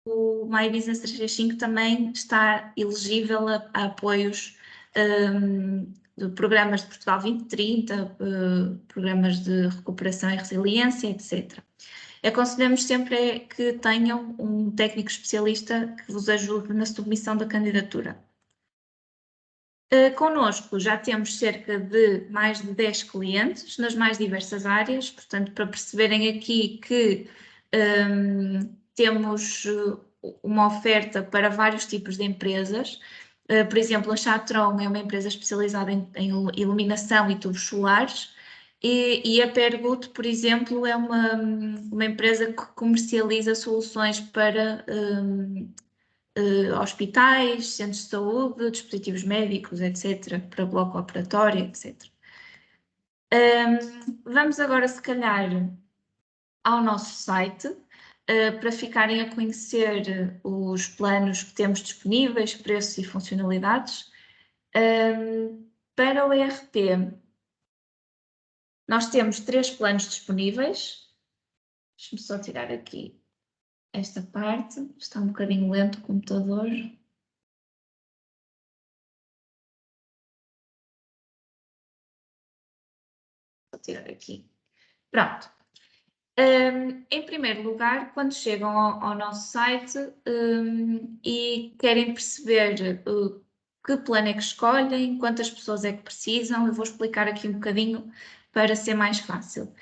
o My Business 365 também está elegível a apoios de programas de Portugal 2030, programas de recuperação e resiliência, etc. Aconselhamos sempre que tenham um técnico especialista que vos ajude na submissão da candidatura. Connosco já temos cerca de mais de 10 clientes nas mais diversas áreas, portanto, para perceberem aqui que temos uma oferta para vários tipos de empresas. Por exemplo, a Chatron é uma empresa especializada em iluminação e tubos solares, e a Pergut, por exemplo, é uma empresa que comercializa soluções para hospitais, centros de saúde, dispositivos médicos, etc., para bloco operatório, etc. Vamos agora, se calhar, ao nosso site, para ficarem a conhecer os planos que temos disponíveis, preços e funcionalidades. Para o ERP, nós temos 3 planos disponíveis. Deixa-me só tirar aqui esta parte, está um bocadinho lento o computador. Vou tirar aqui. Pronto. Em primeiro lugar, quando chegam ao nosso site e querem perceber que plano é que escolhem, quantas pessoas é que precisam, eu vou explicar aqui um bocadinho para ser mais fácil.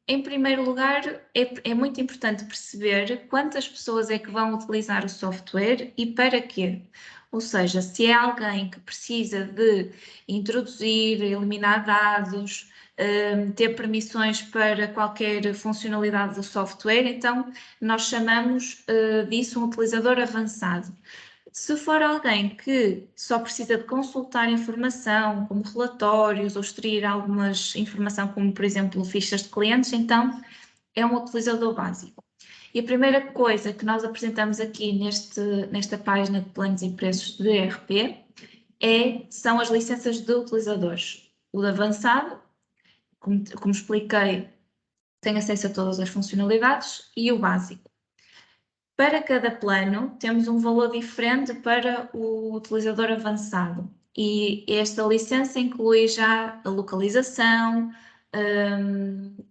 Em primeiro lugar, é muito importante perceber quantas pessoas é que vão utilizar o software e para quê. Ou seja, se é alguém que precisa de introduzir, eliminar dados, ter permissões para qualquer funcionalidade do software, então nós chamamos disso um utilizador avançado. Se for alguém que só precisa de consultar informação, como relatórios, ou extrair alguma informação, como por exemplo fichas de clientes, então é um utilizador básico. E a primeira coisa que nós apresentamos aqui nesta página de planos e preços de ERP são as licenças de utilizadores. O de avançado, como expliquei, tem acesso a todas as funcionalidades, e o básico. Para cada plano, temos um valor diferente para o utilizador avançado, e esta licença inclui já a localização,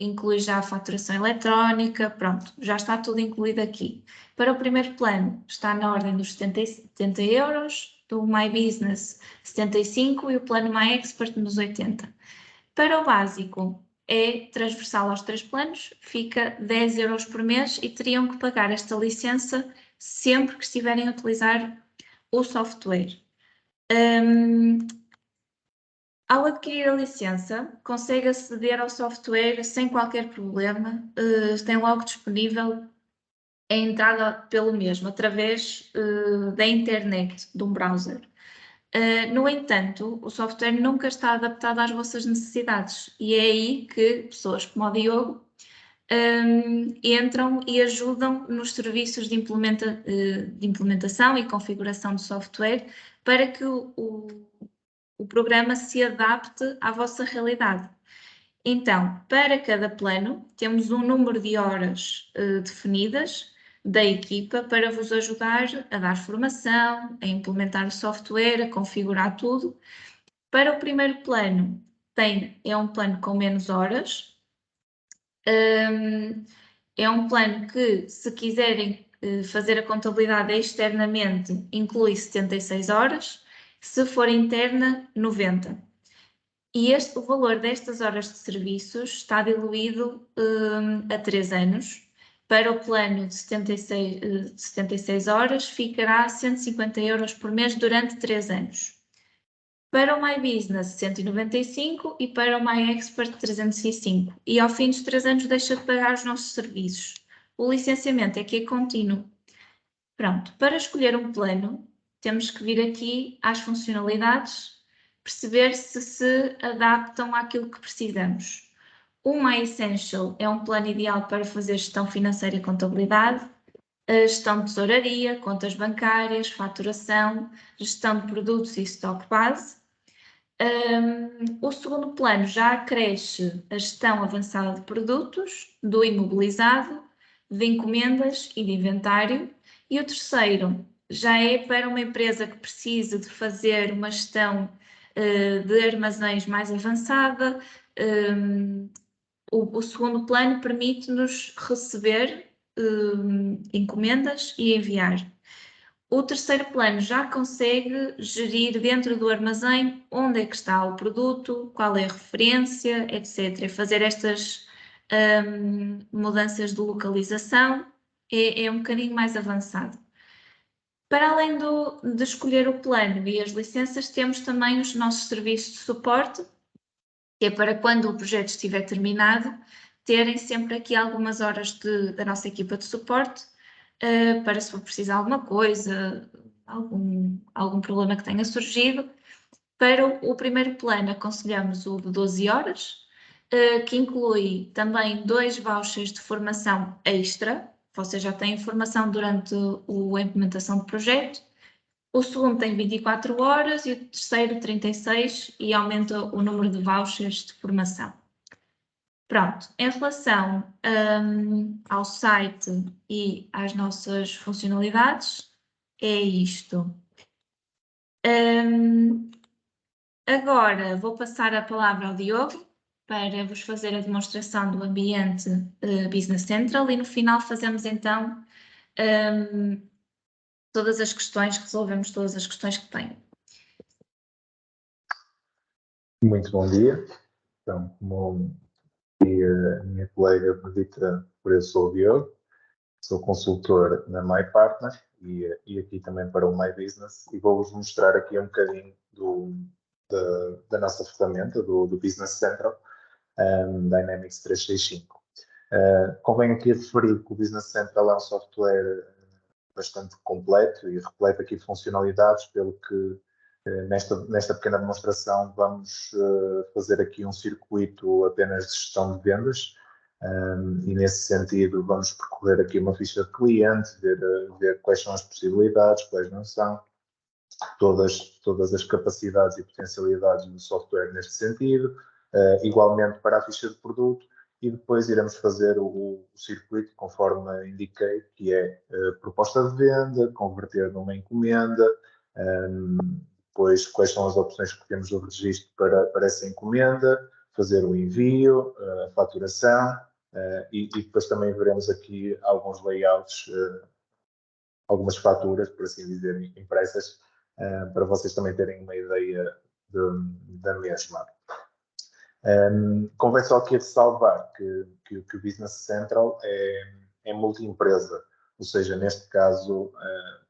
inclui já a faturação eletrónica, pronto, já está tudo incluído aqui. Para o primeiro plano, está na ordem dos 70 euros, do My Business 75 e o plano My Expert nos 80. Para o básico, é transversal aos 3 planos, fica 10 euros por mês e teriam que pagar esta licença sempre que estiverem a utilizar o software. Ao adquirir a licença, consegue aceder ao software sem qualquer problema, tem logo disponível a entrada pelo mesmo, através da internet, de um browser. No entanto, o software nunca está adaptado às vossas necessidades, e é aí que pessoas como o Diogo entram e ajudam nos serviços de implementação e configuração de software para que o programa se adapte à vossa realidade. Então, para cada plano, temos um número de horas definidas da equipa para vos ajudar a dar formação, a implementar o software, a configurar tudo. Para o primeiro plano, é um plano com menos horas. É um plano que, se quiserem fazer a contabilidade externamente, inclui 76 horas. Se for interna, 90. E o valor destas horas de serviços está diluído a 3 anos. Para o plano de 76 horas, ficará 150 euros por mês durante 3 anos. Para o My Business, 195 e para o My Expert, 305. E ao fim dos 3 anos deixa de pagar os nossos serviços. O licenciamento é que é contínuo. Pronto, para escolher um plano, temos que vir aqui às funcionalidades, perceber se adaptam àquilo que precisamos. O My Essential é um plano ideal para fazer gestão financeira e contabilidade, gestão de tesouraria, contas bancárias, faturação, gestão de produtos e estoque base. O segundo plano já acresce a gestão avançada de produtos, do imobilizado, de encomendas e de inventário. E o terceiro já é para uma empresa que precisa de fazer uma gestão de armazéns mais avançada. O segundo plano permite-nos receber encomendas e enviar. O terceiro plano já consegue gerir dentro do armazém onde é que está o produto, qual é a referência, etc. Fazer estas mudanças de localização é um bocadinho mais avançado. Para além de escolher o plano e as licenças, temos também os nossos serviços de suporte, que é para quando o projeto estiver terminado, terem sempre aqui algumas horas da nossa equipa de suporte, para se for preciso alguma coisa, algum problema que tenha surgido. Para o primeiro plano, aconselhamos o de 12 horas, que inclui também 2 vouchers de formação extra. Vocês já têm formação durante a implementação do projeto. O segundo tem 24 horas e o terceiro 36 e aumenta o número de vouchers de formação. Pronto, em relação ao site e às nossas funcionalidades, é isto. Agora vou passar a palavra ao Diogo para vos fazer a demonstração do ambiente Business Central e no final fazemos então todas as questões, resolvemos todas as questões que tenho. Muito bom dia. Então, como a minha colega Benedita, eu sou o Diogo, sou consultor na MyPartner e aqui também para o My Business e vou-vos mostrar aqui um bocadinho da nossa ferramenta, do Business Central, Dynamics 365. Convém aqui referir que o Business Central é um software bastante completo e repleto aqui de funcionalidades, pelo que nesta pequena demonstração vamos fazer aqui um circuito apenas de gestão de vendas e nesse sentido vamos percorrer aqui uma ficha de cliente, ver quais são as possibilidades, quais não são, todas as capacidades e potencialidades do software neste sentido, igualmente para a ficha de produto, e depois iremos fazer o circuito conforme indiquei, que é proposta de venda, converter numa encomenda, depois quais são as opções que temos no registro para essa encomenda, fazer o envio, a faturação, e depois também veremos aqui alguns layouts, algumas faturas, por assim dizer, impressas, para vocês também terem uma ideia da mesma. Convém só aqui ressalvar que o Business Central é multi-empresa, ou seja, neste caso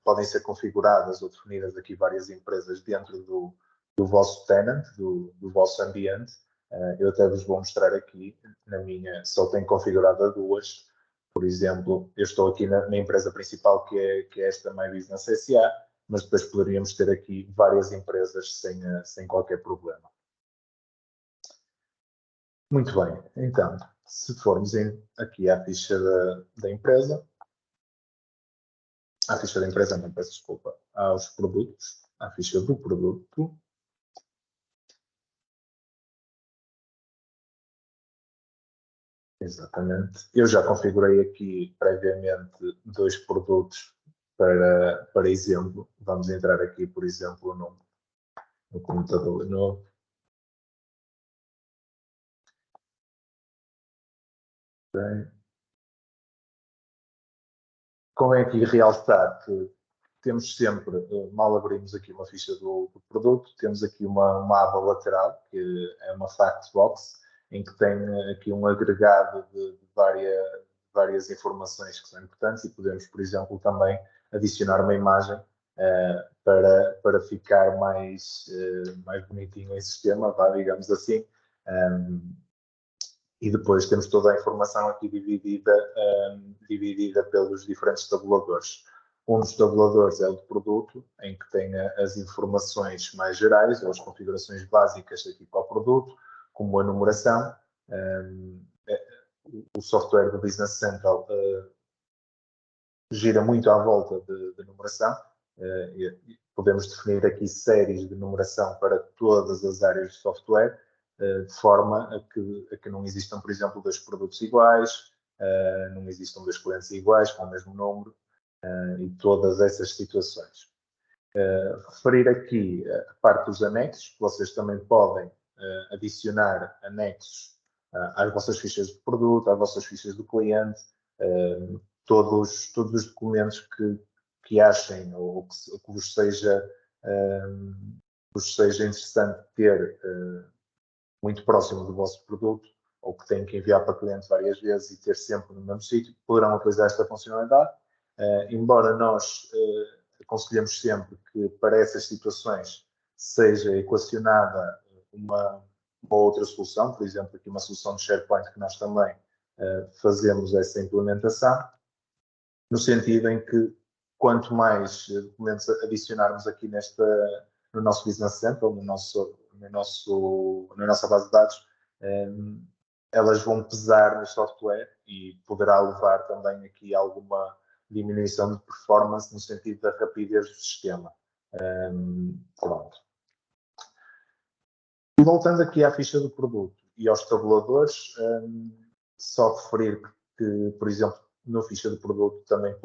podem ser configuradas ou definidas aqui várias empresas dentro do vosso tenant, do vosso ambiente. Eu até vos vou mostrar aqui, na minha só tenho configurada 2. Por exemplo, eu estou aqui na empresa principal, que é esta My Business SA, mas depois poderíamos ter aqui várias empresas sem qualquer problema. Muito bem, então, se formos aqui à ficha da empresa, à ficha da empresa, não, peço desculpa, aos produtos, à ficha do produto. Exatamente. Eu já configurei aqui previamente 2 produtos para exemplo. Vamos entrar aqui, por exemplo, no computador novo. Bem. Convém aqui realçar que temos sempre, mal abrimos aqui uma ficha do produto, temos aqui uma aba lateral, que é uma fact box, em que tem aqui um agregado de várias informações que são importantes e podemos, por exemplo, também adicionar uma imagem para ficar mais bonitinho em sistema, digamos assim. E depois temos toda a informação aqui dividida pelos diferentes tabuladores. Um dos tabuladores é o de produto, em que tem as informações mais gerais, ou as configurações básicas aqui para o produto, como a numeração. O software do Business Central gira muito à volta de numeração. Podemos definir aqui séries de numeração para todas as áreas de software, de forma a que não existam, por exemplo, 2 produtos iguais, não existam 2 clientes iguais com o mesmo número e todas essas situações. Referir aqui a parte dos anexos, que vocês também podem adicionar anexos às vossas fichas de produto, às vossas fichas do cliente, todos os documentos que achem ou que vos seja interessante ter muito próximo do vosso produto, ou que têm que enviar para cliente várias vezes e ter sempre no mesmo sítio, poderão utilizar esta funcionalidade. Embora nós aconselhemos sempre que para essas situações seja equacionada uma outra solução, por exemplo, aqui uma solução de SharePoint que nós também fazemos essa implementação, no sentido em que quanto mais documentos adicionarmos aqui no nosso Business Central, na nossa base de dados, elas vão pesar no software e poderá levar também aqui alguma diminuição de performance no sentido da rapidez do sistema. Pronto. E voltando aqui à ficha do produto e aos tabuladores, só referir que, por exemplo, na ficha do produto também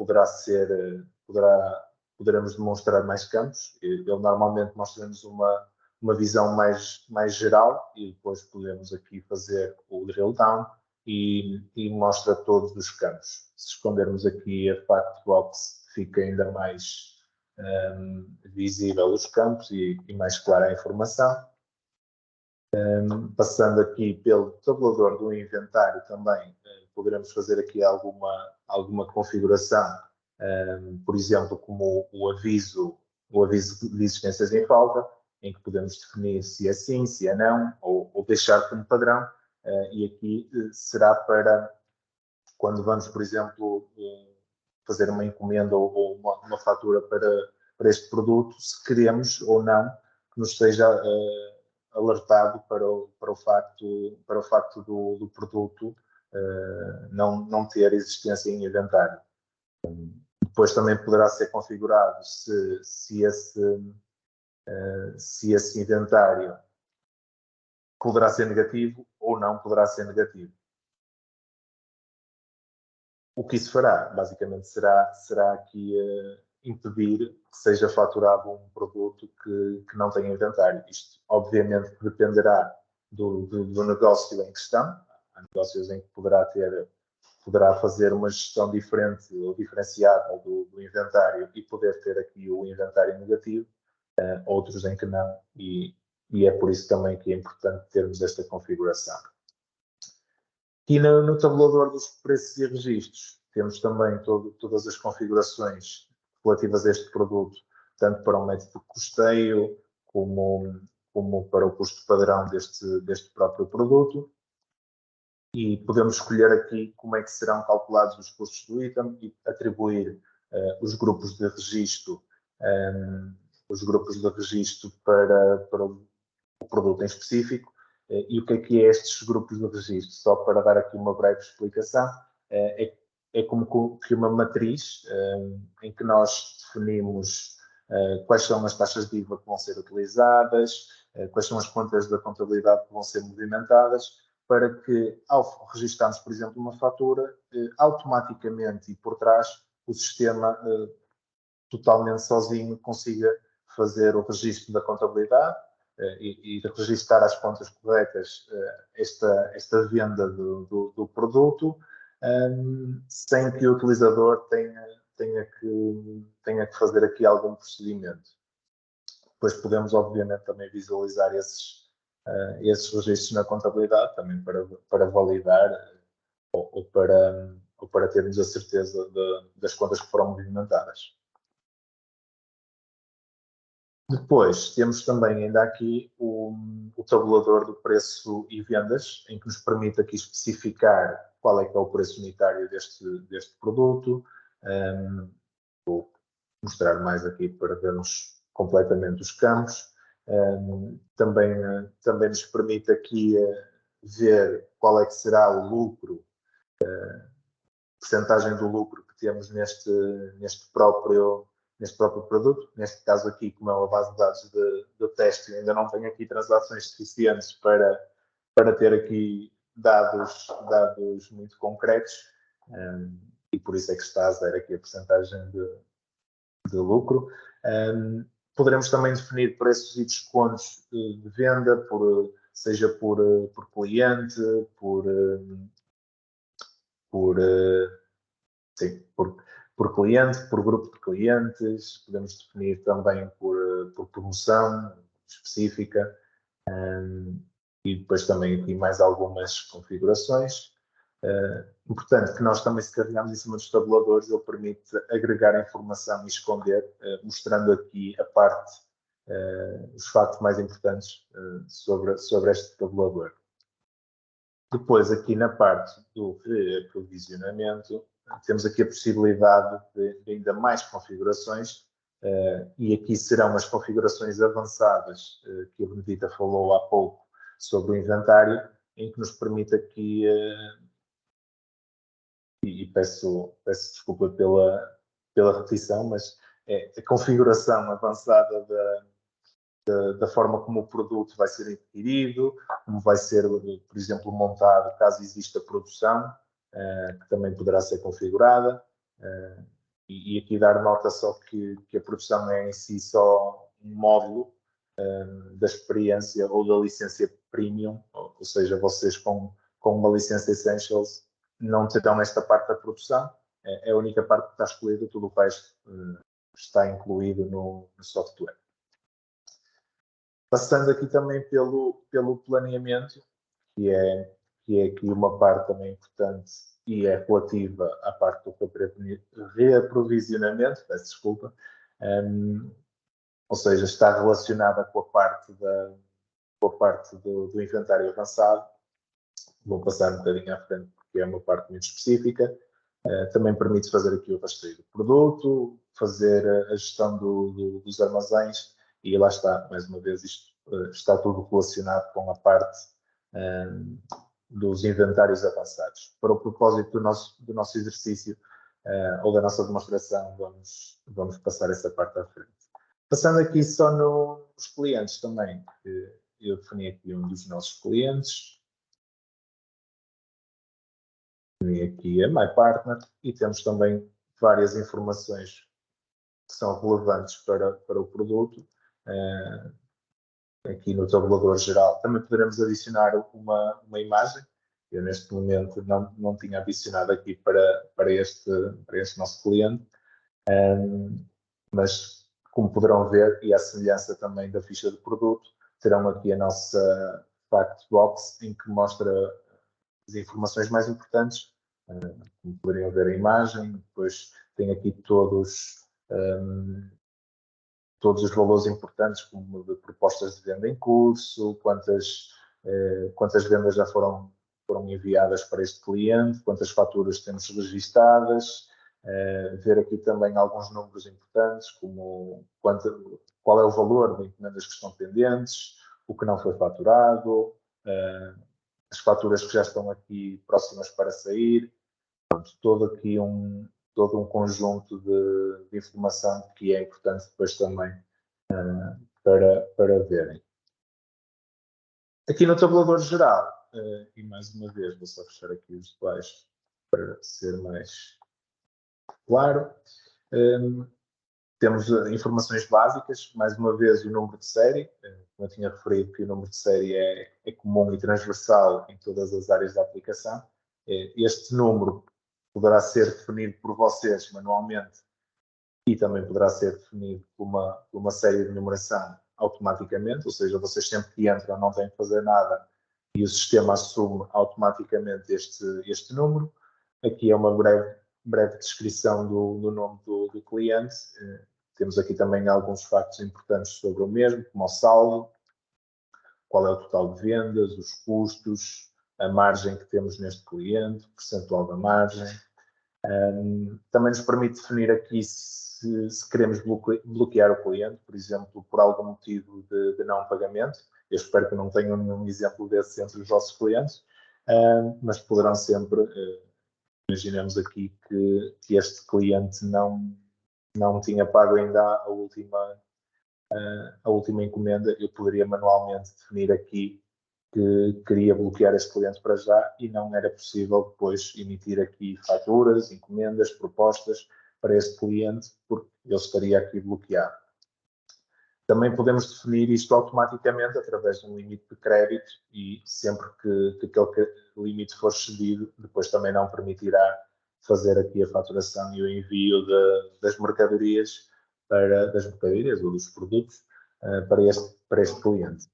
poderemos demonstrar mais campos. Ele normalmente mostra-nos uma visão mais geral e depois podemos aqui fazer o drill down e mostra todos os campos. Se escondermos aqui a fact box, fica ainda mais visível os campos e mais clara a informação. Passando aqui pelo tabulador do inventário também, poderemos fazer aqui alguma configuração, por exemplo, como o aviso de existências em falta, em que podemos definir se é sim, se é não, ou deixar como padrão, e aqui será para quando vamos, por exemplo, fazer uma encomenda ou uma fatura para este produto, se queremos ou não que nos seja alertado para o facto do produto não ter existência em inventário. Depois também poderá ser configurado se esse inventário poderá ser negativo ou não poderá ser negativo. O que isso fará, basicamente, será aqui impedir que seja faturado um produto que não tem inventário. Isto, obviamente, dependerá do negócio em questão. Há negócios em que poderá fazer uma gestão diferente ou diferenciada do inventário e poder ter aqui o inventário negativo, outros em que não, e é por isso também que é importante termos esta configuração. E no tabulador dos preços e registros, temos também todas as configurações relativas a este produto, tanto para o método de custeio, como para o custo padrão deste próprio produto. E podemos escolher aqui como é que serão calculados os custos do item e atribuir os grupos de registro para o produto em específico. E o que é estes grupos de registro? Só para dar aqui uma breve explicação, é como que uma matriz em que nós definimos quais são as taxas de IVA que vão ser utilizadas, quais são as contas da contabilidade que vão ser movimentadas, para que, ao registarmos, por exemplo, uma fatura, automaticamente e por trás, o sistema totalmente sozinho consiga fazer o registro da contabilidade e registrar as contas corretas esta venda do produto, sem que o utilizador tenha que fazer aqui algum procedimento. Depois podemos, obviamente, também visualizar esses registros na contabilidade, também para validar ou para termos a certeza das contas que foram movimentadas. Depois, temos também ainda aqui o tabulador do preço e vendas, em que nos permite aqui especificar qual é que é o preço unitário deste produto. Vou mostrar mais aqui para vermos completamente os campos. Também nos permite aqui ver qual é que será o lucro, percentagem do lucro que temos neste próprio produto. Neste caso aqui, como é uma base de dados de teste, ainda não tenho aqui transações suficientes para ter aqui dados muito concretos, e por isso é que está a zero aqui a percentagem de lucro. Poderemos também definir preços e descontos de venda, seja por cliente, por cliente, por grupo de clientes. Podemos definir também por promoção específica. E depois também aqui mais algumas configurações. Importante que nós também, se carregarmos em cima dos tabuladores, ele permite agregar informação e esconder, mostrando aqui a parte, os factos mais importantes sobre este tabulador. Depois, aqui na parte do reaprovisionamento, temos aqui a possibilidade de ainda mais configurações, e aqui serão as configurações avançadas que a Benedita falou há pouco sobre o inventário, em que nos permite aqui, e peço desculpa pela repetição, mas é a configuração avançada da forma como o produto vai ser adquirido, como vai ser, por exemplo, montado caso exista produção, que também poderá ser configurada. E aqui dar nota só que a produção é em si só um módulo da experiência ou da licença Premium, ou seja, vocês com uma licença Essentials não terão esta parte da produção, é a única parte que está excluída, tudo o resto está incluído no software. Passando aqui também pelo planeamento, que é aqui uma parte também importante e é relativa à parte do reaprovisionamento, peço desculpa, ou seja, está relacionada com a parte do inventário avançado. Vou passar um bocadinho à frente porque é uma parte muito específica. Também permite fazer aqui o rastreio do produto, fazer a gestão dos armazéns e lá está, mais uma vez, isto está tudo relacionado com a parte dos inventários avançados. Para o propósito do nosso exercício ou da nossa demonstração, vamos passar essa parte à frente. Passando aqui só nos clientes também, eu defini aqui um dos nossos clientes, defini aqui a MyPartner e temos também várias informações que são relevantes para o produto. Aqui no tabulador geral também poderemos adicionar uma imagem. Eu neste momento não tinha adicionado aqui para este nosso cliente, mas como poderão ver, e à semelhança também da ficha de produto, terão aqui a nossa fact box em que mostra as informações mais importantes, como poderiam ver a imagem. Depois tem aqui todos os valores importantes, como de propostas de venda em curso, quantas vendas já foram enviadas para este cliente, quantas faturas temos registadas, ver aqui também alguns números importantes, como qual é o valor de encomendas que estão pendentes, o que não foi faturado, as faturas que já estão aqui próximas para sair. Pronto, todo um conjunto de informação que é importante depois também para verem. Aqui no tabulador geral, e mais uma vez vou só fechar aqui os detalhes para ser mais claro, temos informações básicas, mais uma vez o número de série, como eu tinha referido que o número de série é comum e transversal em todas as áreas da aplicação. Este número poderá ser definido por vocês manualmente e também poderá ser definido por uma série de numeração automaticamente, ou seja, vocês sempre que entram não têm que fazer nada e o sistema assume automaticamente este número. Aqui é uma breve descrição do nome do cliente. Temos aqui também alguns factos importantes sobre o mesmo, como o saldo, qual é o total de vendas, os custos, a margem que temos neste cliente, o percentual da margem. Também nos permite definir aqui se queremos bloquear o cliente, por exemplo, por algum motivo de não pagamento. Eu espero que não tenham nenhum exemplo desse entre os vossos clientes, mas poderão sempre, imaginemos aqui que este cliente não tinha pago ainda a última encomenda, eu poderia manualmente definir aqui que queria bloquear este cliente para já e não era possível depois emitir aqui faturas, encomendas, propostas para este cliente, porque ele estaria aqui bloqueado. Também podemos definir isto automaticamente através de um limite de crédito e sempre que aquele limite for excedido, depois também não permitirá fazer aqui a faturação e o envio das mercadorias ou dos produtos para este cliente.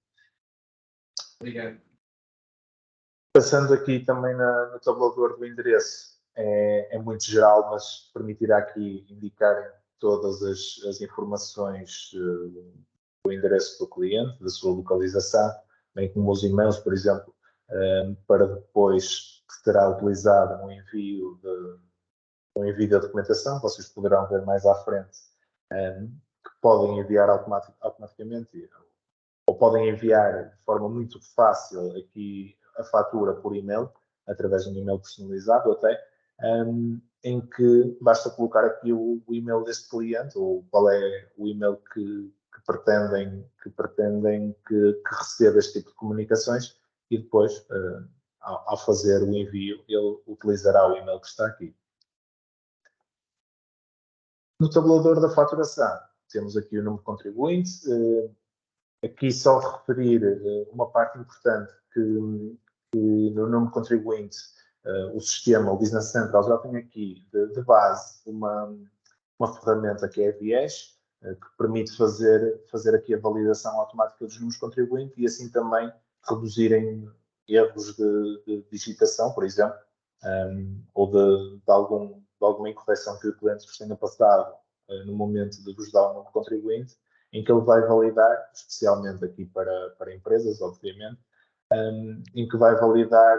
Obrigado. Passando aqui também no tabulador do endereço, é muito geral, mas permitirá aqui indicar todas as informações do endereço do cliente, da sua localização, bem como os e-mails, por exemplo, para depois que será utilizado no envio da documentação. Vocês poderão ver mais à frente que podem enviar automaticamente ou podem enviar de forma muito fácil aqui a fatura por e-mail, através de um e-mail personalizado até, em que basta colocar aqui o e-mail deste cliente ou qual é o e-mail que pretendem que receba este tipo de comunicações e depois, ao fazer o envio, ele utilizará o e-mail que está aqui. No tabulador da faturação, temos aqui o número de contribuinte. Aqui só referir uma parte importante que no número de contribuinte o sistema, o Business Central, já tem aqui de base uma ferramenta que é a Viés, que permite fazer aqui a validação automática dos números de contribuinte e assim também reduzirem erros de digitação, por exemplo, ou de alguma incorreção que o cliente vos tenha passado no momento de vos dar um número de contribuinte, em que ele vai validar, especialmente aqui para empresas, obviamente, em que vai validar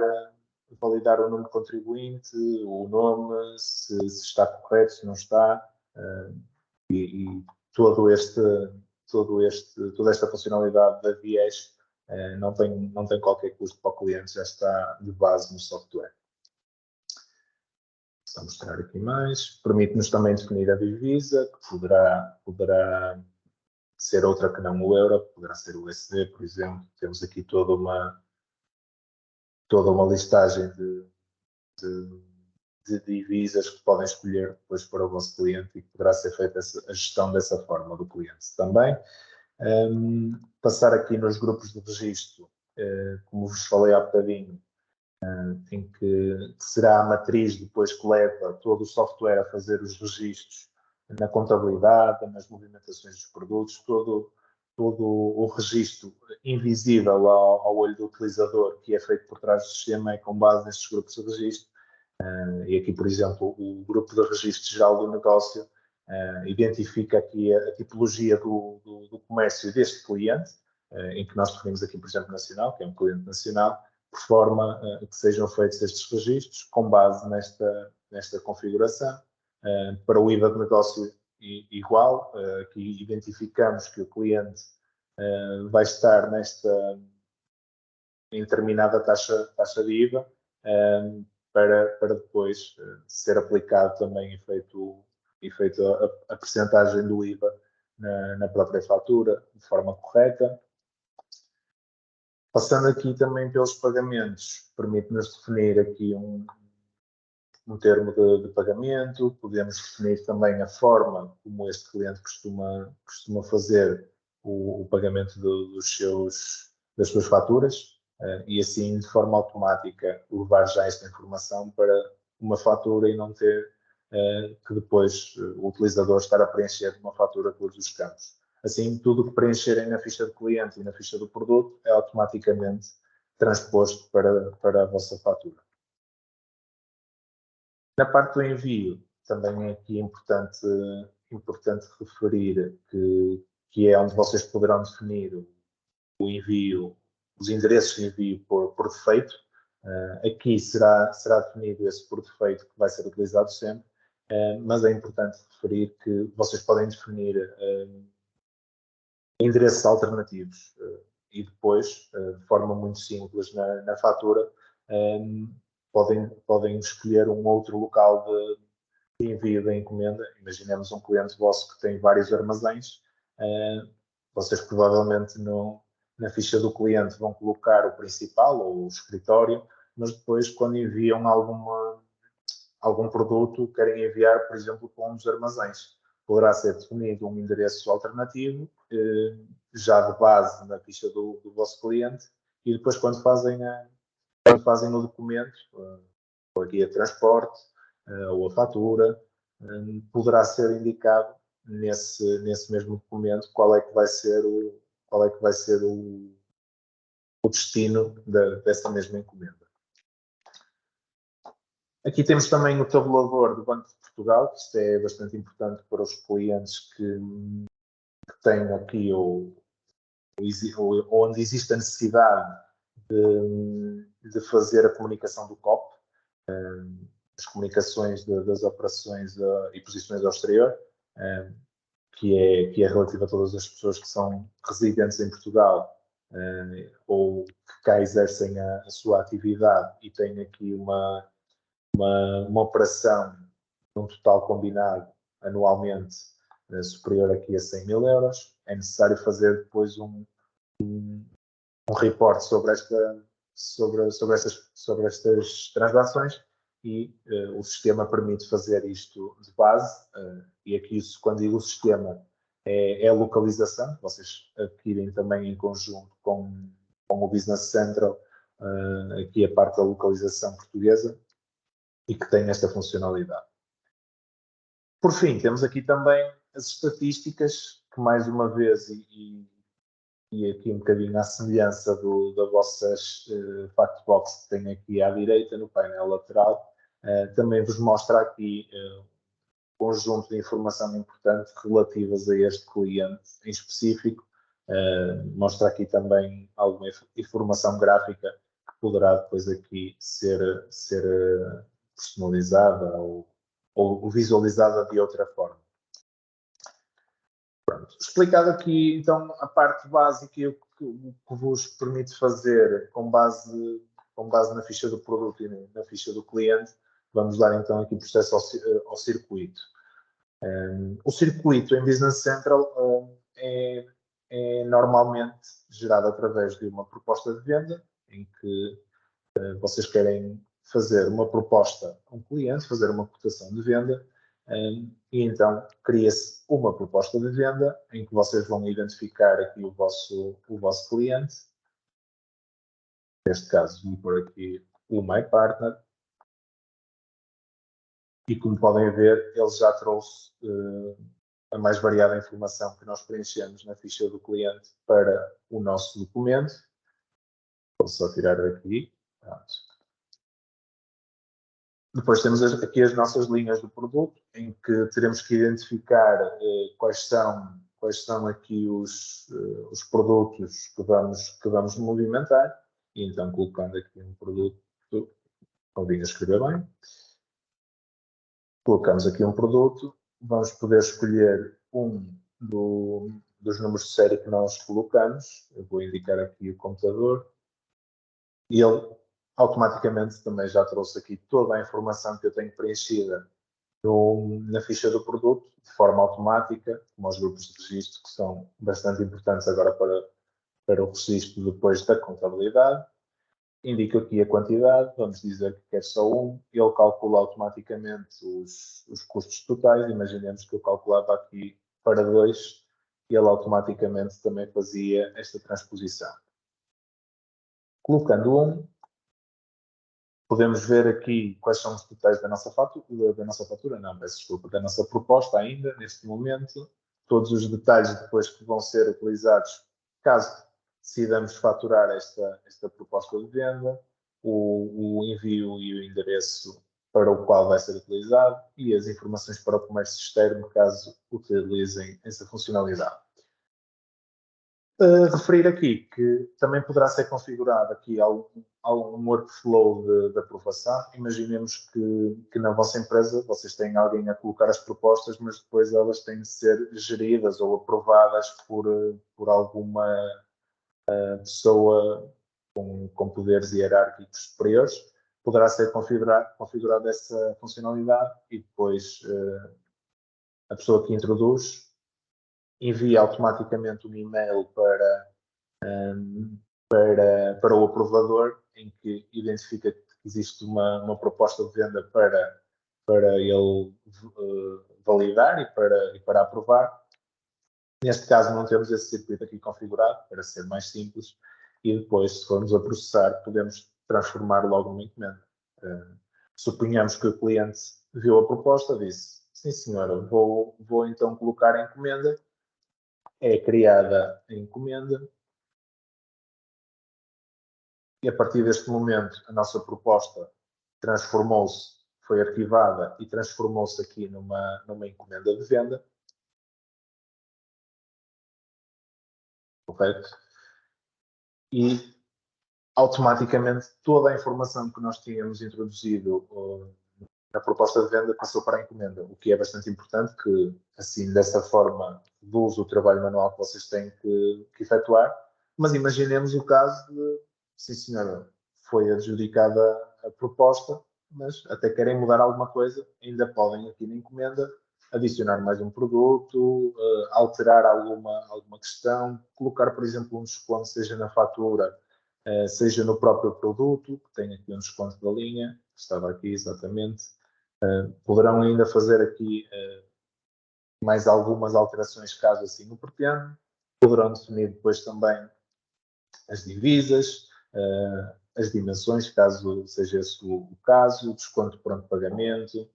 o número de contribuinte, o nome, se está correto, se não está, e toda esta funcionalidade da Viés não tem qualquer custo para o cliente, já está de base no software. Vou mostrar aqui mais. Permite-nos também definir a divisa, que poderá ser outra que não o euro, poderá ser o USD, por exemplo. Temos aqui toda uma listagem de divisas que podem escolher depois para o vosso cliente e que poderá ser feita a gestão dessa forma do cliente também. Passar aqui nos grupos de registro, como vos falei há bocadinho, em que será a matriz depois que leva todo o software a fazer os registros na contabilidade, nas movimentações dos produtos, todo o registro invisível ao olho do utilizador que é feito por trás do sistema é com base nestes grupos de registro. E aqui, por exemplo, o grupo de registro geral do negócio identifica aqui a tipologia do comércio deste cliente, em que nós definimos aqui, por exemplo, nacional, que é um cliente nacional, por forma que sejam feitos estes registros com base nesta configuração. Para o IVA de negócio igual, aqui identificamos que o cliente vai estar em determinada taxa de IVA, para depois ser aplicado também e feito a percentagem do IVA na própria fatura, de forma correta. Passando aqui também pelos pagamentos, permite-nos definir aqui um termo de pagamento, podemos definir também a forma como este cliente costuma fazer o pagamento das suas faturas e assim, de forma automática, levar já esta informação para uma fatura e não ter que depois o utilizador estar a preencher uma fatura todos os campos. Assim, tudo o que preencherem na ficha do cliente e na ficha do produto é automaticamente transposto para a vossa fatura. Na parte do envio, também é aqui importante referir que é onde vocês poderão definir o envio, os endereços de envio por defeito. Aqui será definido esse por defeito que vai ser utilizado sempre, mas é importante referir que vocês podem definir endereços alternativos e depois, de forma muito simples na fatura, podem escolher um outro local de envio da encomenda. Imaginemos um cliente vosso que tem vários armazéns, vocês provavelmente não na ficha do cliente vão colocar o principal ou o escritório, mas depois quando enviam algum produto, querem enviar, por exemplo, para um dos armazéns. Poderá ser definido um endereço alternativo, já de base na ficha do vosso cliente, e depois quando fazem o documento, ou a guia de transporte, ou a fatura, poderá ser indicado nesse mesmo documento qual é que vai ser o destino dessa mesma encomenda. Aqui temos também o tabulador do Banco de Portugal, que isto é bastante importante para os clientes que têm aqui onde existe a necessidade de fazer a comunicação do COP, as comunicações das operações e posições ao exterior, que é relativa a todas as pessoas que são residentes em Portugal ou que cá exercem a sua atividade e têm aqui uma operação num total combinado anualmente superior aqui a 100 mil euros. É necessário fazer depois um report sobre estas transações e o sistema permite fazer isto de base. E aqui, quando digo o sistema, é a localização. Vocês adquirem também em conjunto com o Business Central aqui a parte da localização portuguesa e que tem esta funcionalidade. Por fim, temos aqui também as estatísticas, que mais uma vez, e aqui um bocadinho à semelhança da vossas Factbox que tem aqui à direita, no painel lateral, também vos mostra aqui um conjunto de informação importante relativas a este cliente em específico. Mostra aqui também alguma informação gráfica que poderá depois aqui ser personalizada ou visualizada de outra forma. Pronto. Explicado aqui, então, a parte básica e o que vos permite fazer com base na ficha do produto e na ficha do cliente, vamos dar então aqui o processo ao circuito. O circuito em Business Central é normalmente gerado através de uma proposta de venda, em que vocês querem fazer uma proposta a um cliente, fazer uma cotação de venda, e então cria-se uma proposta de venda em que vocês vão identificar aqui o vosso cliente. Neste caso, vou pôr aqui o My Partner. E como podem ver, ele já trouxe a mais variada informação que nós preenchemos na ficha do cliente para o nosso documento. Vou só tirar daqui. Pronto. Depois temos aqui as nossas linhas do produto, em que teremos que identificar quais são aqui os produtos que vamos movimentar, e então colocando aqui um produto, convém escrever bem, colocamos aqui um produto, vamos poder escolher um dos números de série que nós colocamos. Eu vou indicar aqui o computador, e ele automaticamente também já trouxe aqui toda a informação que eu tenho preenchida na ficha do produto, de forma automática, como os grupos de registro, que são bastante importantes agora para o registro depois da contabilidade. Indico aqui a quantidade, vamos dizer que quer só um, ele calcula automaticamente os custos totais. Imaginemos que eu calculava aqui para 2, e ele automaticamente também fazia esta transposição. Colocando um, podemos ver aqui quais são os totais da nossa proposta ainda, neste momento. Todos os detalhes depois que vão ser utilizados, caso decidamos faturar esta proposta de venda, o envio e o endereço para o qual vai ser utilizado e as informações para o comércio externo, caso utilizem essa funcionalidade. Referir aqui que também poderá ser configurado aqui algum workflow de aprovação. Imaginemos que na vossa empresa vocês têm alguém a colocar as propostas, mas depois elas têm de ser geridas ou aprovadas por alguma pessoa com poderes hierárquicos superiores. Poderá ser configurada essa funcionalidade e depois a pessoa que introduz envia automaticamente um e-mail para para o aprovador, em que identifica que existe uma proposta de venda para ele validar e para aprovar. Neste caso, não temos esse circuito aqui configurado, para ser mais simples, e depois, se formos a processar, podemos transformar logo numa encomenda. Suponhamos que o cliente viu a proposta, disse, sim senhora, vou então colocar a encomenda, é criada a encomenda, e a partir deste momento a nossa proposta transformou-se, foi arquivada e transformou-se aqui numa encomenda de venda. Correto? E automaticamente toda a informação que nós tínhamos introduzido na proposta de venda passou para a encomenda, o que é bastante importante, que assim, dessa forma, reduz o trabalho manual que vocês têm que efetuar. Mas imaginemos o caso de, sim senhora, foi adjudicada a proposta, mas até querem mudar alguma coisa, ainda podem aqui na encomenda adicionar mais um produto, alterar alguma questão, colocar, por exemplo, um desconto, seja na fatura, seja no próprio produto, que tem aqui um desconto da linha, que estava aqui exatamente. Poderão ainda fazer aqui mais algumas alterações, caso assim o pretendam. Poderão definir depois também as divisas, as dimensões, caso seja esse o caso, o desconto por pagamento,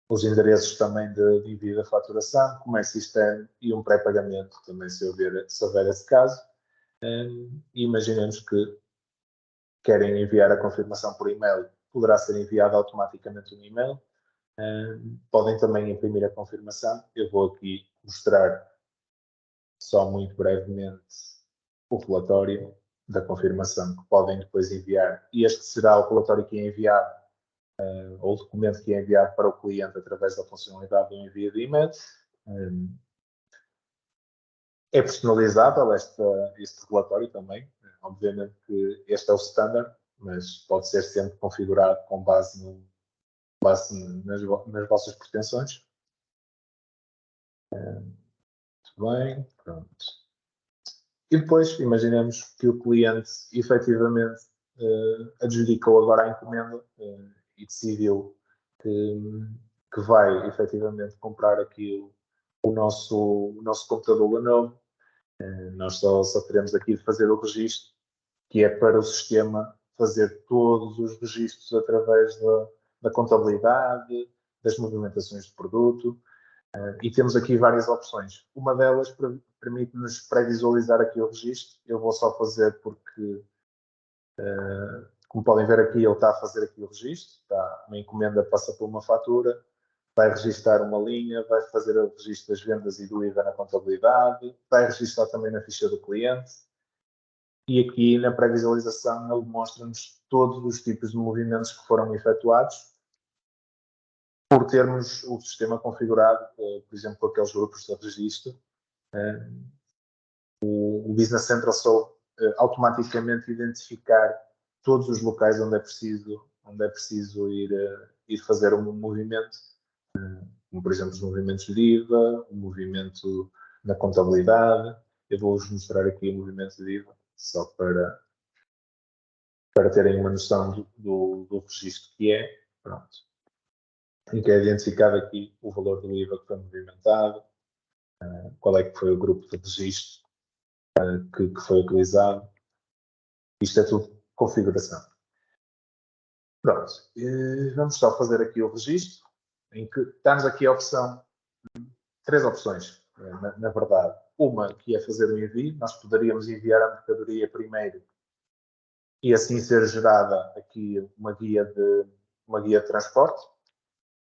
os endereços também de envio da faturação, comércio externo e um pré-pagamento também, se houver esse caso. E imaginemos que querem enviar a confirmação por e-mail, poderá ser enviado automaticamente um e-mail. Podem também imprimir a confirmação. Eu vou aqui mostrar só muito brevemente o relatório da confirmação que podem depois enviar. E este será o relatório que é enviado, ou o documento que é enviado para o cliente através da funcionalidade do envio de e-mail. É personalizável este relatório também. Obviamente que este é o standard, mas pode ser sempre configurado com base nas vossas pretensões. Muito bem, pronto. E depois, imaginemos que o cliente efetivamente adjudicou agora a encomenda e decidiu que vai efetivamente comprar aqui o nosso computador Lenovo. Nós só teremos aqui de fazer o registro, que é para o sistema fazer todos os registros através da contabilidade, das movimentações de produto. E temos aqui várias opções. Uma delas permite-nos pré-visualizar aqui o registro. Eu vou só fazer porque, como podem ver aqui, ele está a fazer aqui o registro. Uma encomenda passa por uma fatura, vai registrar uma linha, vai fazer o registro das vendas e do IVA na contabilidade, vai registrar também na ficha do cliente. E aqui na pré-visualização ele mostra-nos todos os tipos de movimentos que foram efetuados por termos o sistema configurado, por exemplo, com aqueles grupos de registro. O Business Central soube automaticamente identificar todos os locais onde é preciso ir fazer um movimento, como por exemplo os movimentos de IVA, o movimento na contabilidade. Eu vou-vos mostrar aqui o movimento de IVA, só para terem uma noção do registro que é. Pronto. Em que é identificado aqui o valor do IVA que foi movimentado, qual é que foi o grupo de registro que foi utilizado. Isto é tudo configuração. Pronto. Vamos só fazer aqui o registro, em que damos aqui a opção, 3 opções, na verdade. Uma que é fazer o envio. Nós poderíamos enviar a mercadoria primeiro e assim ser gerada aqui uma guia de transporte,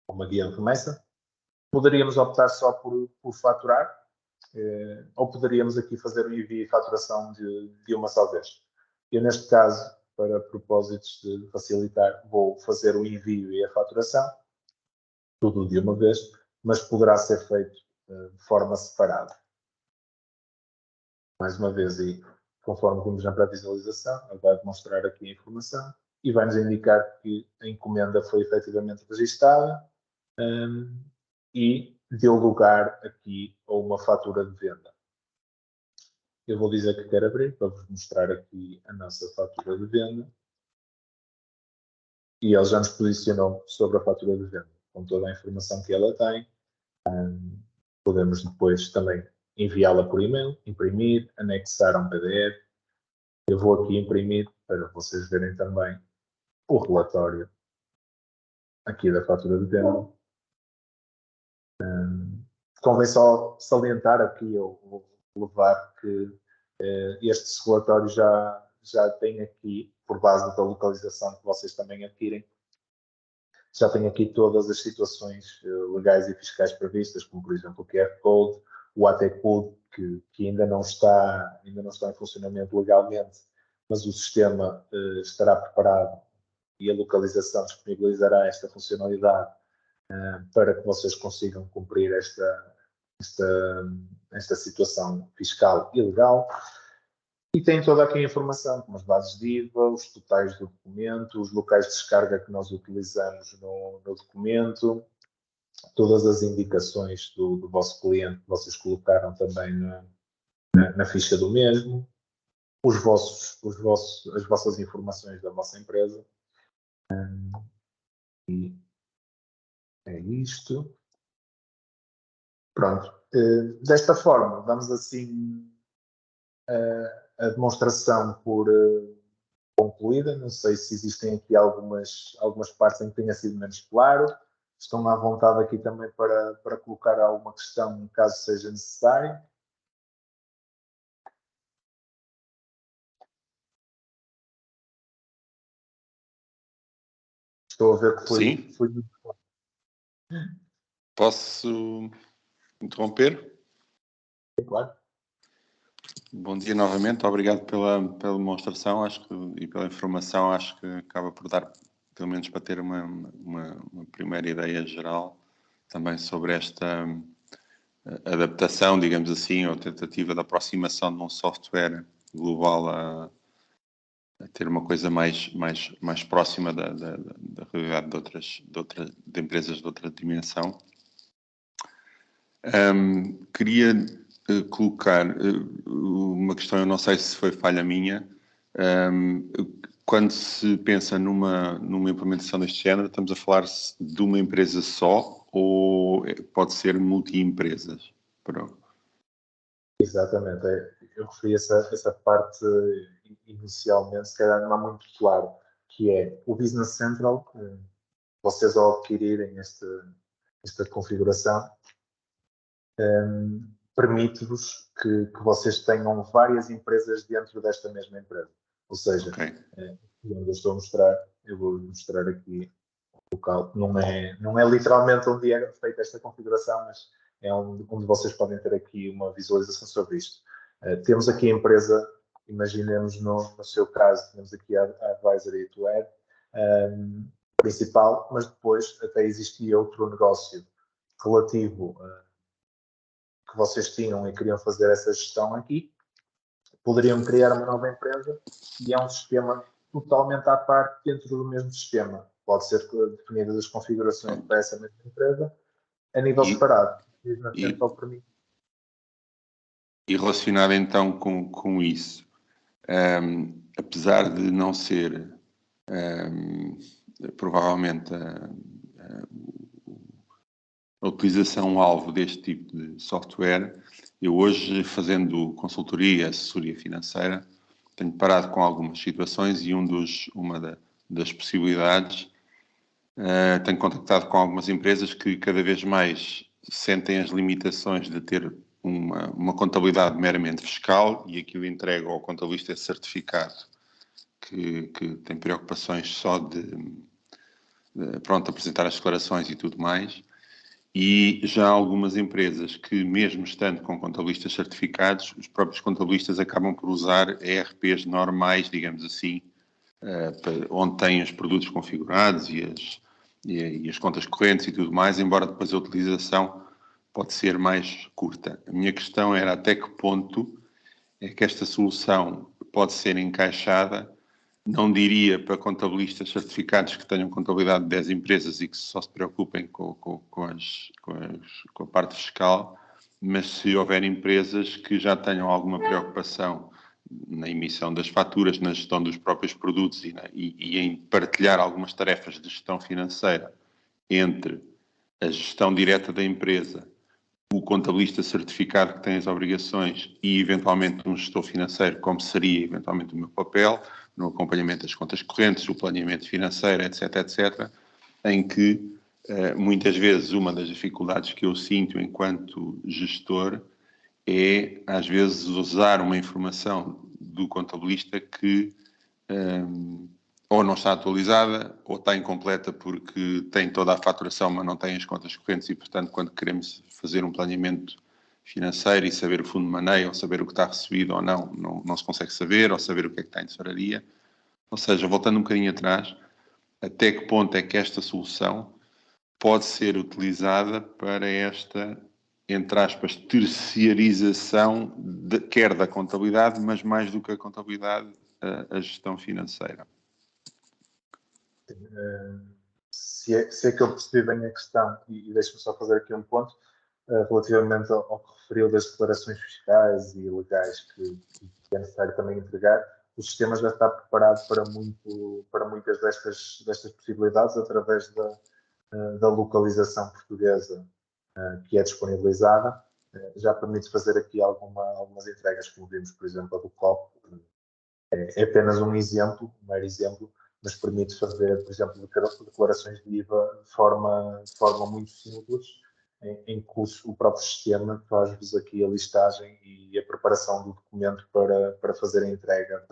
uma guia de remessa. Poderíamos optar só por faturar, ou poderíamos aqui fazer o envio e faturação de uma só vez. Eu, neste caso, para propósitos de facilitar, vou fazer o envio e a faturação, tudo de uma vez, mas poderá ser feito de forma separada. Mais uma vez, e conforme vimos na pré-visualização, ele vai demonstrar aqui a informação e vai-nos indicar que a encomenda foi efetivamente registada e deu lugar aqui a uma fatura de venda. Eu vou dizer que quero abrir para vos mostrar aqui a nossa fatura de venda. E ele já nos posicionou sobre a fatura de venda, com toda a informação que ela tem. Podemos depois também enviá-la por e-mail, imprimir, anexar a um PDF. Eu vou aqui imprimir para vocês verem também o relatório aqui da fatura de venda. Convém só salientar aqui, eu vou levar que este relatório já tem aqui, por base da localização que vocês também adquirem, já tem aqui todas as situações legais e fiscais previstas, como por exemplo o QR Code, o AT Code, que ainda não está em funcionamento legalmente, mas o sistema estará preparado e a localização disponibilizará esta funcionalidade para que vocês consigam cumprir esta situação fiscal e legal. E tem toda aqui a informação, como as bases de IVA, os totais do documento, os locais de descarga que nós utilizamos no documento, todas as indicações do vosso cliente que vocês colocaram também na ficha do mesmo, as vossas informações da vossa empresa. E é isto. Pronto. Desta forma, damos assim a demonstração por concluída. Não sei se existem aqui algumas partes em que tenha sido menos claro. Estão à vontade aqui também para colocar alguma questão, caso seja necessário. Estou a ver que foi muito bom. Posso interromper? Claro. Bom dia novamente, obrigado pela demonstração e pela informação. Acho que acaba por dar, pelo menos para ter uma primeira ideia geral também sobre esta adaptação, digamos assim, ou tentativa de aproximação de um software global a ter uma coisa mais próxima da realidade de empresas de outra dimensão. Queria colocar uma questão, eu não sei se foi falha minha. Quando se pensa numa implementação deste género, estamos a falar de uma empresa só ou pode ser multi-empresas? Exatamente. Eu referi essa parte inicialmente, se calhar não é muito claro, que é o Business Central. Vocês ao adquirirem esta configuração, permite-vos que vocês tenham várias empresas dentro desta mesma empresa. Ou seja, onde eu estou a mostrar, eu vou mostrar aqui o local. Não é literalmente onde é feita esta configuração, mas é onde vocês podem ter aqui uma visualização sobre isto. Temos aqui a empresa, imaginemos no seu caso, temos aqui a Advisory to Add principal, mas depois até existia outro negócio relativo que vocês tinham e queriam fazer essa gestão aqui. Poderiam criar uma nova empresa e é um sistema totalmente à parte dentro do mesmo sistema. Pode ser definidas as configurações para essa mesma empresa a nível separado. E relacionado então com isso, apesar de não ser provavelmente a utilização-alvo deste tipo de software, eu hoje, fazendo consultoria, assessoria financeira, tenho parado com algumas situações e uma das possibilidades, tenho contactado com algumas empresas que cada vez mais sentem as limitações de ter uma contabilidade meramente fiscal e aquilo entregue ao contabilista certificado que tem preocupações só de apresentar as declarações e tudo mais. E já há algumas empresas que, mesmo estando com contabilistas certificados, os próprios contabilistas acabam por usar ERPs normais, digamos assim, onde têm os produtos configurados e as contas correntes e tudo mais, embora depois a utilização pode ser mais curta. A minha questão era até que ponto é que esta solução pode ser encaixada, não diria para contabilistas certificados que tenham contabilidade de 10 empresas e que só se preocupem com a parte fiscal, mas se houver empresas que já tenham alguma preocupação na emissão das faturas, na gestão dos próprios produtos e em partilhar algumas tarefas de gestão financeira entre a gestão direta da empresa, o contabilista certificado que tem as obrigações e, eventualmente, um gestor financeiro, como seria, eventualmente, o meu papel, no acompanhamento das contas correntes, o planeamento financeiro, etc., etc., em que, muitas vezes, uma das dificuldades que eu sinto enquanto gestor é, às vezes, usar uma informação do contabilista que ou não está atualizada ou está incompleta porque tem toda a faturação, mas não tem as contas correntes e, portanto, quando queremos fazer um planeamento financeiro e saber o fundo de maneio ou saber o que está recebido ou não, não se consegue saber, ou saber o que é que está em tesouraria. Ou seja, voltando um bocadinho atrás, até que ponto é que esta solução pode ser utilizada para esta, entre aspas, terciarização, quer da contabilidade, mas mais do que a contabilidade, a gestão financeira. Se é que eu percebi bem a questão, e deixe-me só fazer aqui um ponto, relativamente ao que referiu das declarações fiscais e legais que é necessário também entregar, o sistema já está preparado para muitas destas possibilidades através da localização portuguesa que é disponibilizada. Já permite fazer aqui algumas entregas, como vimos, por exemplo, a do COP. É apenas um exemplo, um mero exemplo, mas permite fazer, por exemplo, declarações de IVA de forma muito simples, em que o próprio sistema faz-vos aqui a listagem e a preparação do documento para fazer a entrega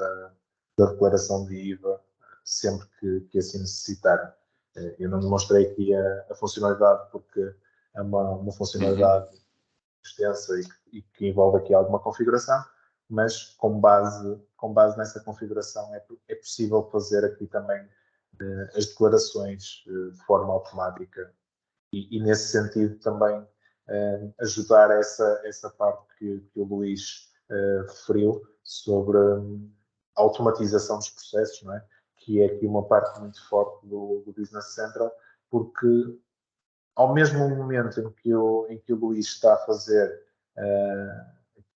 da declaração de IVA sempre que assim necessitarem. Eu não demonstrei aqui a funcionalidade porque é uma funcionalidade extensa e que envolve aqui alguma configuração, mas com base nessa configuração é possível fazer aqui também as declarações de forma automática e nesse sentido também ajudar essa parte que o Luís referiu sobre a automatização dos processos, não é? Que é aqui uma parte muito forte do Business Central, porque ao mesmo momento em que o Luís está a fazer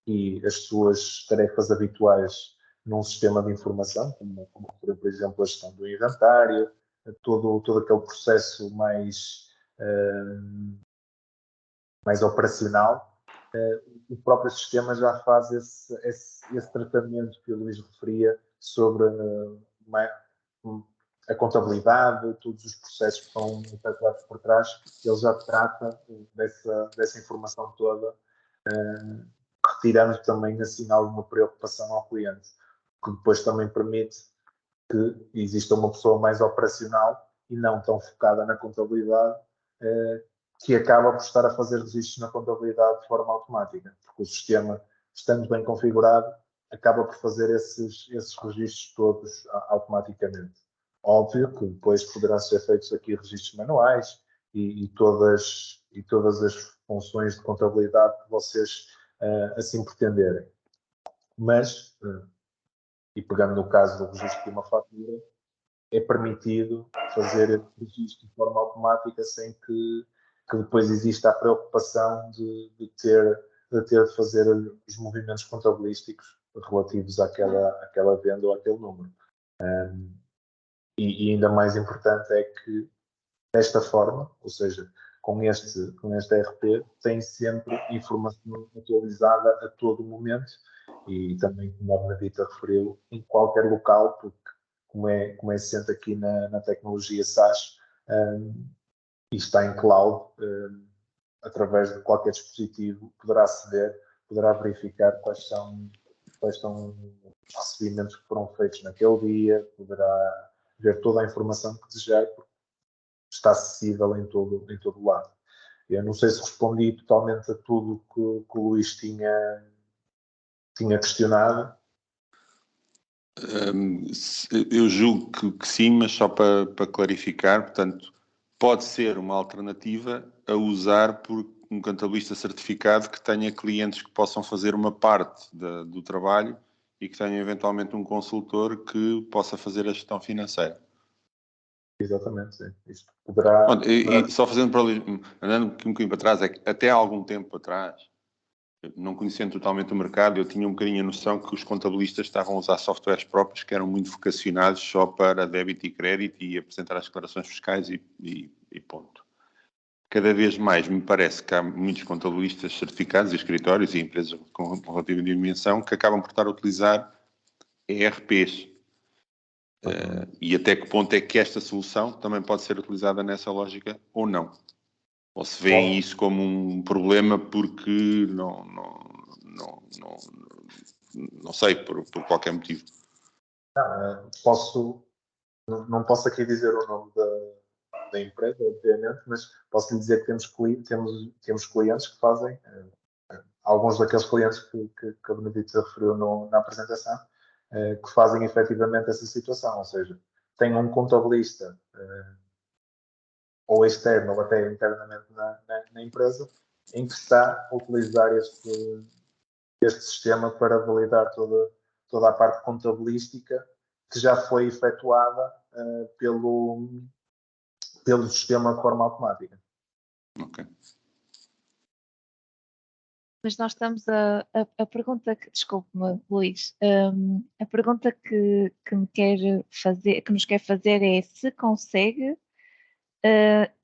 aqui as suas tarefas habituais num sistema de informação, como por exemplo, a gestão do inventário, todo aquele processo mais operacional, o próprio sistema já faz esse tratamento que o Luís referia sobre a contabilidade, todos os processos que estão efetuados por trás, ele já trata dessa informação toda, retirando também assim alguma preocupação ao cliente, que depois também permite que exista uma pessoa mais operacional e não tão focada na contabilidade, que acaba por estar a fazer registros na contabilidade de forma automática, porque o sistema, estando bem configurado, acaba por fazer esses registros todos automaticamente. Óbvio que depois poderão ser feitos aqui registros manuais e todas as funções de contabilidade que vocês assim pretenderem. Mas, e pegando no caso do registro de uma fatura, é permitido fazer registro de forma automática sem que depois exista a preocupação de ter de fazer os movimentos contabilísticos relativos àquela venda ou àquele número. E ainda mais importante é que, desta forma, ou seja, com este ERP, tem sempre informação atualizada a todo momento e também, como a Benedita referiu, em qualquer local, porque como é assente aqui na tecnologia SaaS, e está em cloud, através de qualquer dispositivo, poderá aceder, poderá verificar quais são os recebimentos que foram feitos naquele dia, poderá ver toda a informação que desejar, porque está acessível em todo o lado. Eu não sei se respondi totalmente a tudo que o Luís tinha questionado. Eu julgo que sim, mas só para clarificar, portanto, pode ser uma alternativa a usar por um contabilista certificado que tenha clientes que possam fazer uma parte do trabalho e que tenha eventualmente um consultor que possa fazer a gestão financeira. Exatamente, sim. Isto poderá... E só andando um bocadinho para trás, é que até há algum tempo atrás, não conhecendo totalmente o mercado, eu tinha um bocadinho a noção que os contabilistas estavam a usar softwares próprios que eram muito vocacionados só para débito e crédito e apresentar as declarações fiscais e ponto. Cada vez mais me parece que há muitos contabilistas certificados, e escritórios e empresas com relativa dimensão que acabam por estar a utilizar ERPs. E até que ponto é que esta solução também pode ser utilizada nessa lógica ou não? Ou se veem isso como um problema porque não sei, por qualquer motivo. Não posso aqui dizer o nome da empresa, obviamente, mas posso lhe dizer que temos clientes que fazem, alguns daqueles clientes que a Benedita referiu na apresentação, que fazem efetivamente essa situação, ou seja, tem um contabilista ou externo ou até internamente na empresa em que está a utilizar este sistema para validar toda a parte contabilística que já foi efetuada pelo sistema de forma automática. Ok. Mas nós estamos a pergunta que, desculpe-me, Luís, a pergunta que nos quer fazer é se consegue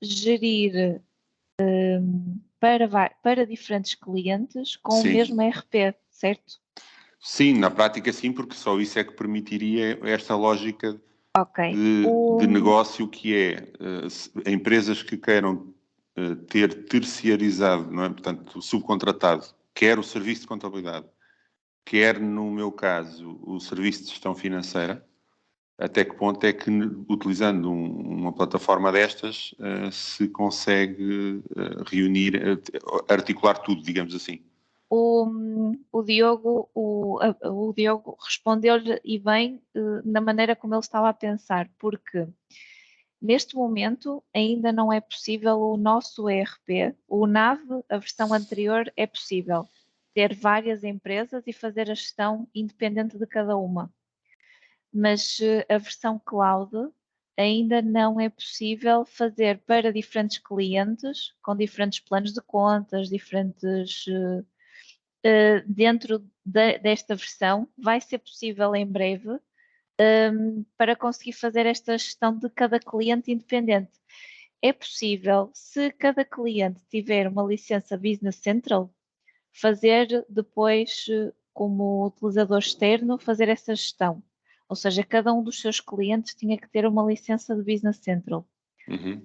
gerir para diferentes clientes com Sim. o mesmo ERP, certo? Sim, na prática sim, porque só isso é que permitiria esta lógica Ok. de negócio que é empresas que queiram ter terciarizado, não é? Portanto, subcontratado, quer o serviço de contabilidade, quer, no meu caso, o serviço de gestão financeira, até que ponto é que, utilizando uma plataforma destas, se consegue reunir, articular tudo, digamos assim? O Diogo respondeu-lhe e bem na maneira como ele estava a pensar, porque neste momento ainda não é possível o nosso ERP, o NAV, a versão anterior, é possível ter várias empresas e fazer a gestão independente de cada uma. Mas a versão cloud ainda não é possível fazer para diferentes clientes, com diferentes planos de contas, diferentes dentro desta versão. Vai ser possível em breve para conseguir fazer esta gestão de cada cliente independente. É possível, se cada cliente tiver uma licença Business Central, fazer depois, como utilizador externo, fazer essa gestão. Ou seja, cada um dos seus clientes tinha que ter uma licença de Business Central. Uhum.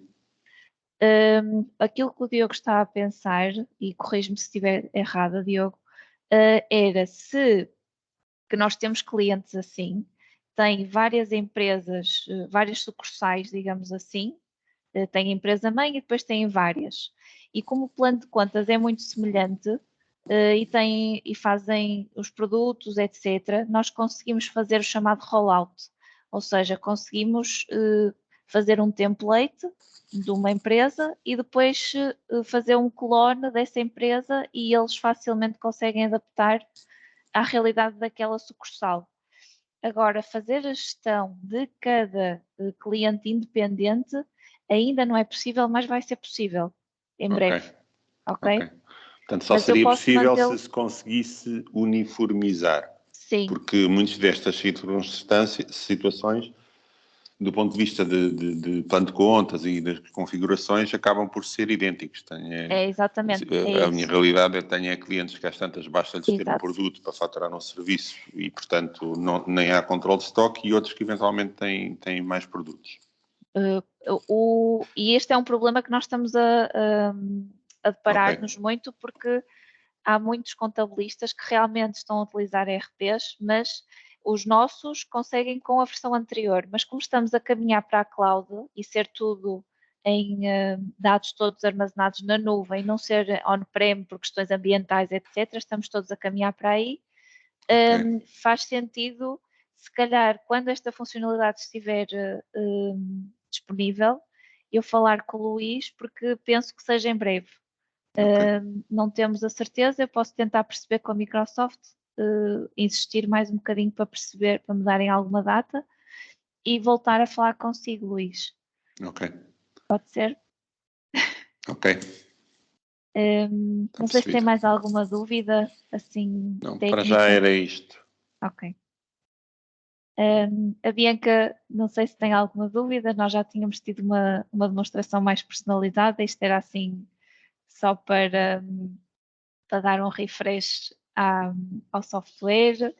Aquilo que o Diogo está a pensar, e corrige-me se estiver errada, Diogo, era se que nós temos clientes assim, têm várias empresas, várias sucursais, digamos assim, tem a empresa-mãe e depois têm várias. E como o plano de contas é muito semelhante e fazem os produtos, etc., nós conseguimos fazer o chamado rollout, ou seja, conseguimos fazer um template de uma empresa e depois fazer um clone dessa empresa e eles facilmente conseguem adaptar à realidade daquela sucursal. Agora, fazer a gestão de cada cliente independente ainda não é possível, mas vai ser possível em breve. Ok? Portanto, só Mas seria possível se conseguisse uniformizar. Sim. Porque muitas destas situações, do ponto de vista de plano de contas e das configurações, acabam por ser idênticos. Exatamente. A minha realidade é que tenho clientes que às tantas basta-lhes ter um produto para faturar um serviço e, portanto, nem há controle de estoque, e outros que eventualmente têm mais produtos. E este é um problema que nós estamos a deparar-nos muito, porque há muitos contabilistas que realmente estão a utilizar ERPs, mas os nossos conseguem com a versão anterior. Mas como estamos a caminhar para a cloud e ser tudo em dados todos armazenados na nuvem, não ser on-prem por questões ambientais, etc., estamos todos a caminhar para aí, faz sentido, se calhar, quando esta funcionalidade estiver disponível, eu falar com o Luís, porque penso que seja em breve. Não temos a certeza, eu posso tentar perceber com a Microsoft, insistir mais um bocadinho para perceber, para me darem alguma data e voltar a falar consigo, Luís. Ok. Pode ser? Ok. Não sei se tem percebido. mais alguma dúvida, assim, Não, técnica. para já era isto. Ok. A Bianca, não sei se tem alguma dúvida, nós já tínhamos tido uma demonstração mais personalizada, isto era assim só para dar um refresh ao software.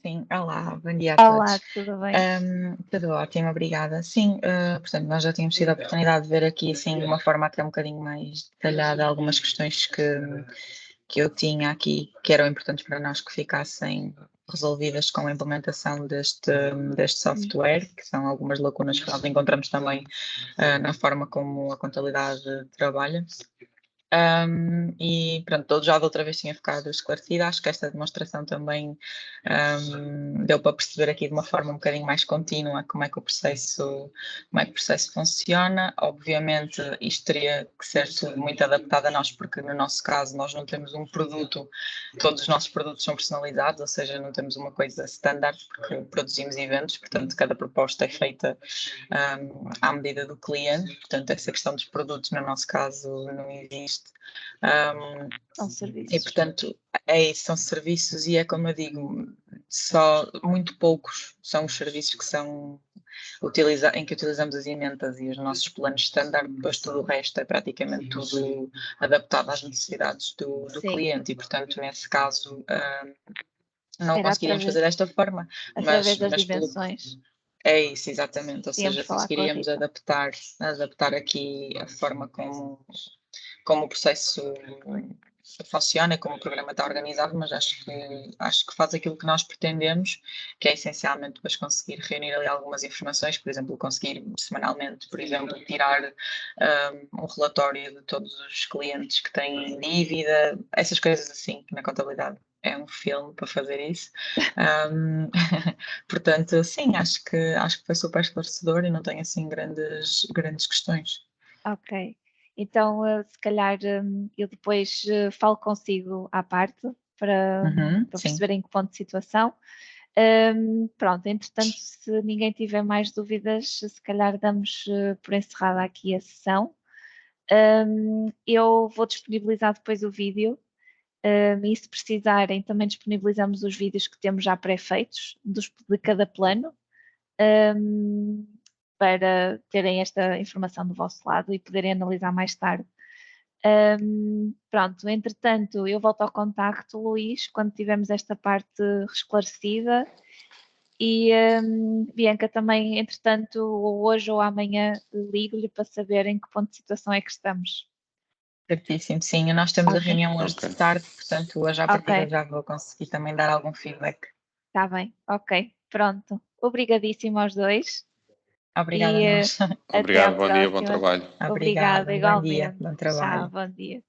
Sim, olá, bom dia a todos. Olá, tudo bem? Tudo ótimo, obrigada. Sim, portanto, nós já tínhamos tido a oportunidade de ver aqui, assim, de uma forma até um bocadinho mais detalhada, algumas questões que eu tinha aqui, que eram importantes para nós que ficassem resolvidas com a implementação deste software, que são algumas lacunas que nós encontramos também na forma como a contabilidade trabalha. E pronto, já da outra vez tinha ficado esclarecida. Acho que esta demonstração também deu para perceber aqui de uma forma um bocadinho mais contínua como é que o processo funciona. Obviamente isto teria que ser tudo muito adaptado a nós, porque no nosso caso nós não temos um produto, todos os nossos produtos são personalizados, ou seja, não temos uma coisa standard, porque produzimos eventos, portanto cada proposta é feita à medida do cliente, portanto essa questão dos produtos no nosso caso não existe. São serviços. E portanto é isso, são serviços e é como eu digo, só muito poucos são os serviços que são em que utilizamos as emendas e os nossos planos standard, depois tudo o resto é praticamente tudo adaptado às necessidades do cliente e portanto nesse caso não conseguiríamos fazer desta forma, através das mas dimensões. É isso, exatamente, ou seja, falar conseguiríamos adaptar aqui a forma como o processo funciona, como o programa está organizado, mas acho que faz aquilo que nós pretendemos, que é essencialmente depois conseguir reunir ali algumas informações, por exemplo, conseguir semanalmente, por exemplo, tirar um relatório de todos os clientes que têm dívida, essas coisas assim, na contabilidade. É um filme para fazer isso. Portanto, sim, acho que foi super esclarecedor e não tenho assim grandes questões. Ok. Então, se calhar eu depois falo consigo à parte para perceber em que ponto de situação. Pronto, entretanto, se ninguém tiver mais dúvidas, se calhar damos por encerrada aqui a sessão. Eu vou disponibilizar depois o vídeo e se precisarem também disponibilizamos os vídeos que temos já pré-feitos de cada plano. Para terem esta informação do vosso lado e poderem analisar mais tarde. Pronto, entretanto, eu volto ao contacto, Luís, quando tivermos esta parte esclarecida e Bianca também, entretanto, ou hoje ou amanhã ligo-lhe para saber em que ponto de situação é que estamos. Certíssimo, sim, nós temos a reunião hoje de tarde, portanto hoje à partida já vou conseguir também dar algum feedback. Está bem, ok, pronto. Obrigadíssimo aos dois. Obrigada a nós. Obrigado, bom dia, bom trabalho. Obrigada, igualmente. Bom dia, bom trabalho. Tchau, bom dia.